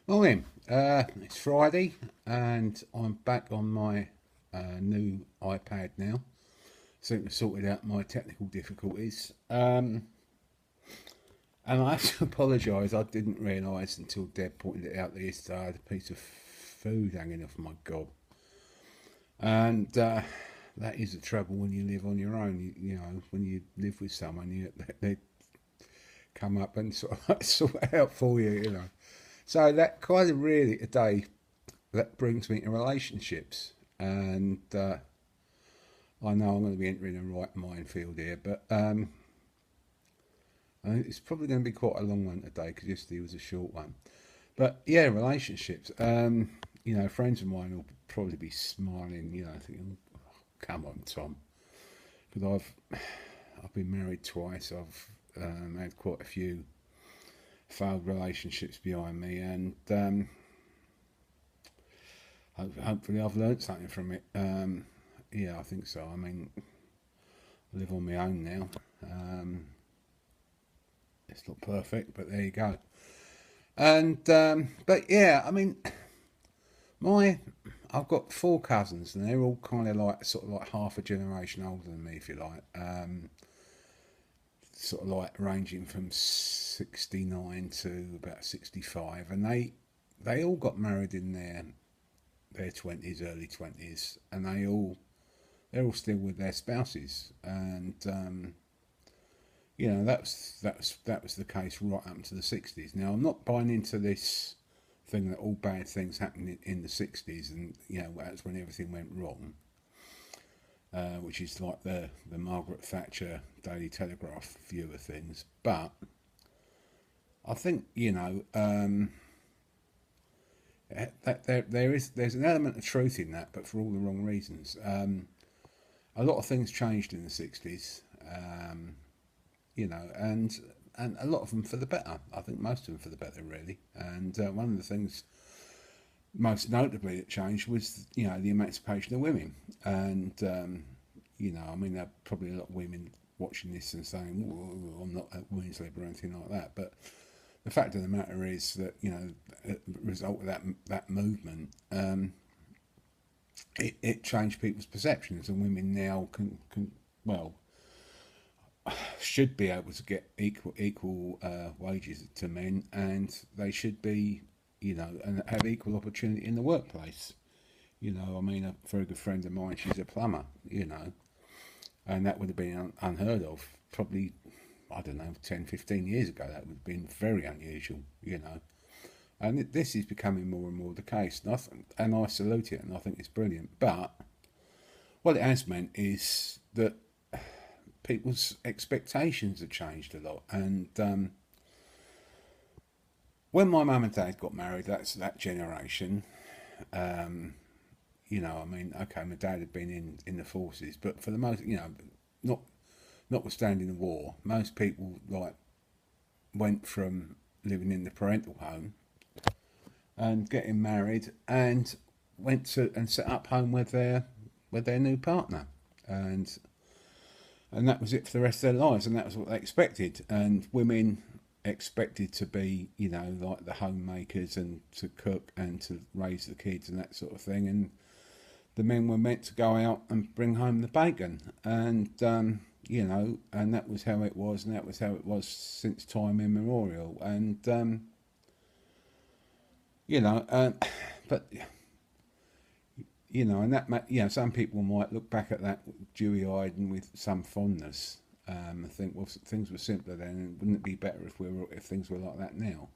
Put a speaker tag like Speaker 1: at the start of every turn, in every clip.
Speaker 1: Morning. It's Friday, and I'm back on my new iPad now. So I've sorted out my technical difficulties, and I have to apologise. I didn't realise until Deb pointed it out that I had a piece of food hanging off my gob, and that is the trouble when you live on your own. You know, when you live with someone, they come up and sort of sort it out for you. You know, so that kind of really today that brings me to relationships. And I know I'm going to be entering a right minefield here, but it's probably going to be quite a long one today because yesterday was a short one. But yeah, relationships. You know, friends of mine will probably be smiling, you know, thinking, oh, "Come on, Tom," because I've been married twice. I've had quite a few failed relationships behind me, and hopefully I've learned something from it. Yeah, I think so. I mean, I live on my own now. It's not perfect, but there you go. And but yeah, I mean, my I've got four cousins, and they're all kind of like sort of like half a generation older than me, if you like. Sort of like ranging from 69 to about 65, and they all got married in their 20s, early 20s, and they're all still with their spouses, and you know that was the case right up to the 60s. Now I'm not buying into this thing that all bad things happened in the 60s, and you know that's when everything went wrong, which is like the Margaret Thatcher Daily Telegraph view of things. But I think you know that there's an element of truth in that, but for all the wrong reasons. A lot of things changed in the 60s. You know, and a lot of them for the better. I think most of them for the better, really. And one of the things, most notably, that changed was you know the emancipation of women. And you know, I mean, there are probably a lot of women watching this and saying, "I'm not a women's lib or anything like that." But the fact of the matter is that you know, as a result of that movement, it changed people's perceptions, and women now can well should be able to get equal wages to men, and they should be, you know, and have equal opportunity in the workplace. You know, I mean, a very good friend of mine, she's a plumber, you know, and that would have been unheard of probably, I don't know, 10, 15 years ago. That would have been very unusual, you know. And this is becoming more and more the case, and I salute it, and I think it's brilliant. But what it has meant is that people's expectations have changed a lot. And when my mum and dad got married, that's that generation. Um, you know, I mean, okay, my dad had been in the forces, but for the most, you know, not notwithstanding the war, most people like went from living in the parental home and getting married and went to and set up home with their new partner, and that was it for the rest of their lives, and that was what they expected. And women expected to be, you know, like the homemakers and to cook and to raise the kids and that sort of thing. And the men were meant to go out and bring home the bacon. And, you know, and that was how it was, and that was how it was since time immemorial. And, you know, but you know, and that you know, some people might look back at that dewy-eyed and with some fondness, and think, well, things were simpler then, and wouldn't it be better if things were like that now?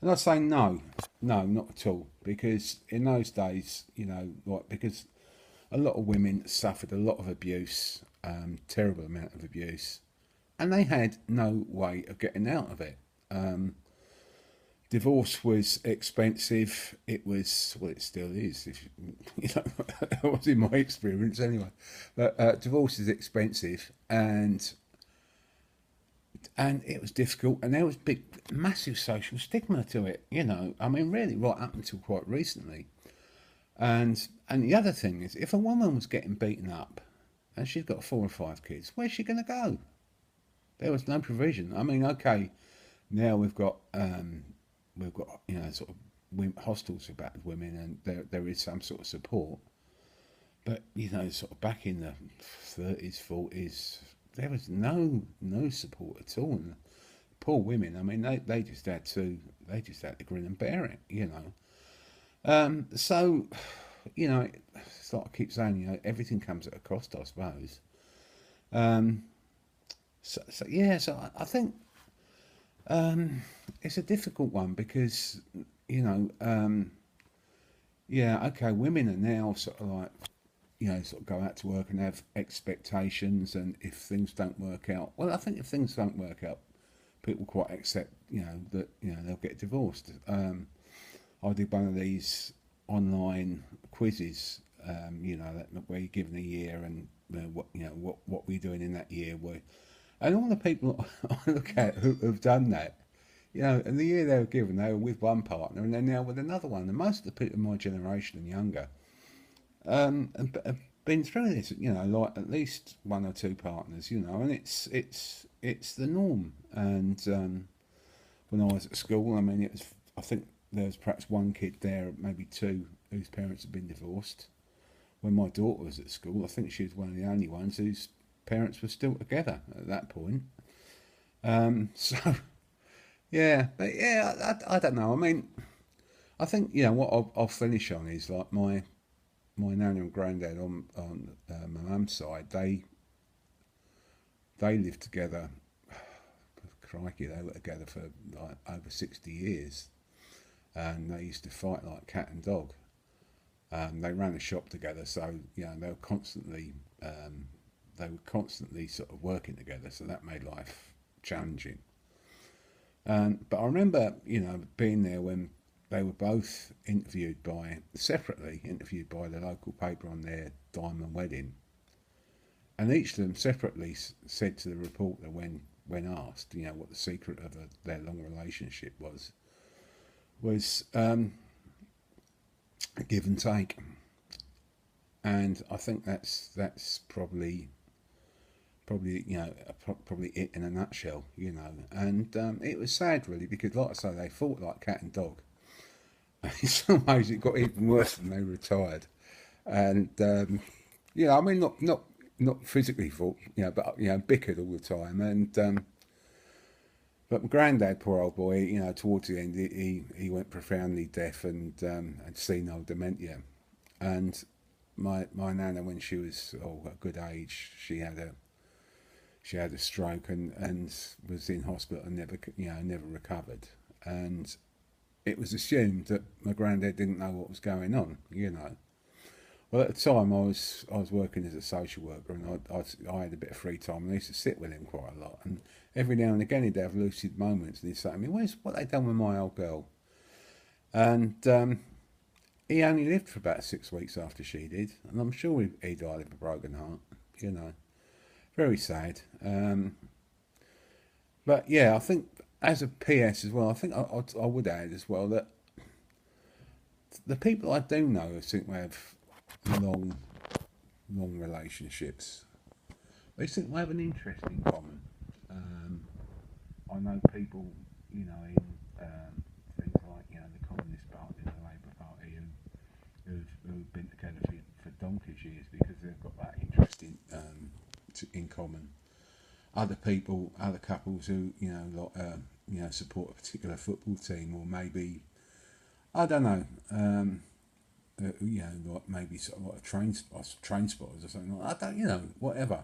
Speaker 1: And I say no, no, not at all, because in those days, you know, like because a lot of women suffered a lot of abuse, terrible amount of abuse, and they had no way of getting out of it. Divorce was expensive. It was, well, it still is. If, you know, that was in my experience anyway. But divorce is expensive, and it was difficult, and there was big, massive social stigma to it. You know, I mean, really, right up until quite recently. And the other thing is, if a woman was getting beaten up, and she's got 4 or 5 kids, where's she going to go? There was no provision. I mean, okay, now we've got you know, sort of hostels for battered women, and there is some sort of support. But you know, sort of back in the 30s, 40s, there was no support at all. And poor women, I mean, they just had to grin and bear it, you know. So, you know, it's like I keep saying, you know, everything comes at a cost, I suppose. Um, so yeah, so I think it's a difficult one because, you know, yeah, okay, women are now sort of like, you know, sort of go out to work and have expectations, and if things don't work out, well, I think if things don't work out, people quite accept, you know, that you know they'll get divorced. I did one of these online quizzes, you know, where you're given a year and what we're doing in that year. And all the people I look at who have done that, you know, and the year they were given, they were with one partner and they're now with another one. And most of the people of my generation and younger have been through this, you know, like at least one or two partners, you know, and it's the norm. And when I was at school, I mean, I think there was perhaps one kid there, maybe two, whose parents had been divorced. When my daughter was at school, I think she was one of the only ones whose parents were still together at that point. So yeah, but yeah, I don't know. I mean, I think you know what I'll finish on is like my nan and granddad on my mum's side. They lived together. Crikey, they were together for like over 60 years, and they used to fight like cat and dog. They ran a shop together, so you know they were constantly sort of working together, so that made life challenging. But I remember, you know, being there when they were both separately interviewed by the local paper on their diamond wedding, and each of them separately said to the reporter when asked, you know, what the secret of their long relationship was a give and take, and I think that's probably you know probably it in a nutshell, you know. And it was sad really because, like I say, they fought like cat and dog. In some ways, it got even worse when they retired. And yeah, I mean, not physically fought, you know, but you know, bickered all the time. And but my granddad, poor old boy, you know, towards the end, he went profoundly deaf and had senile dementia. And my nana, when she was a good age, she had a stroke and was in hospital and never recovered. And it was assumed that my granddad didn't know what was going on, you know. Well, at the time I was working as a social worker, and I had a bit of free time, and I used to sit with him quite a lot. And every now and again he'd have lucid moments, and he'd say to me, what they done with my old girl?" And he only lived for about 6 weeks after she did, and I'm sure he died of a broken heart, you know. Very sad. But yeah, I think as a PS as well, I think I would add as well that the people I do know who think we have long, long relationships, they seem to have an interest in common. Um, I know people, you know, in things like, you know, the Communist Party, the Labour Party, who've been together for donkey's years because they've got that interest in common. Other people, other couples who, you know, you know, support a particular football team, or maybe, I don't know, you know, like maybe sort of like train spotters or something like that. I don't, you know, whatever.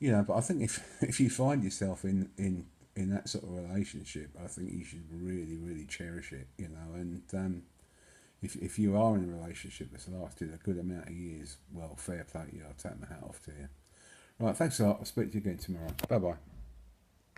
Speaker 1: You know, but I think if you find yourself in that sort of relationship, I think you should really, really cherish it, you know. And if you are in a relationship that's lasted a good amount of years, well, fair play to you. I'll take my hat off to you. Right, thanks a lot. I'll speak to you again tomorrow. Bye bye.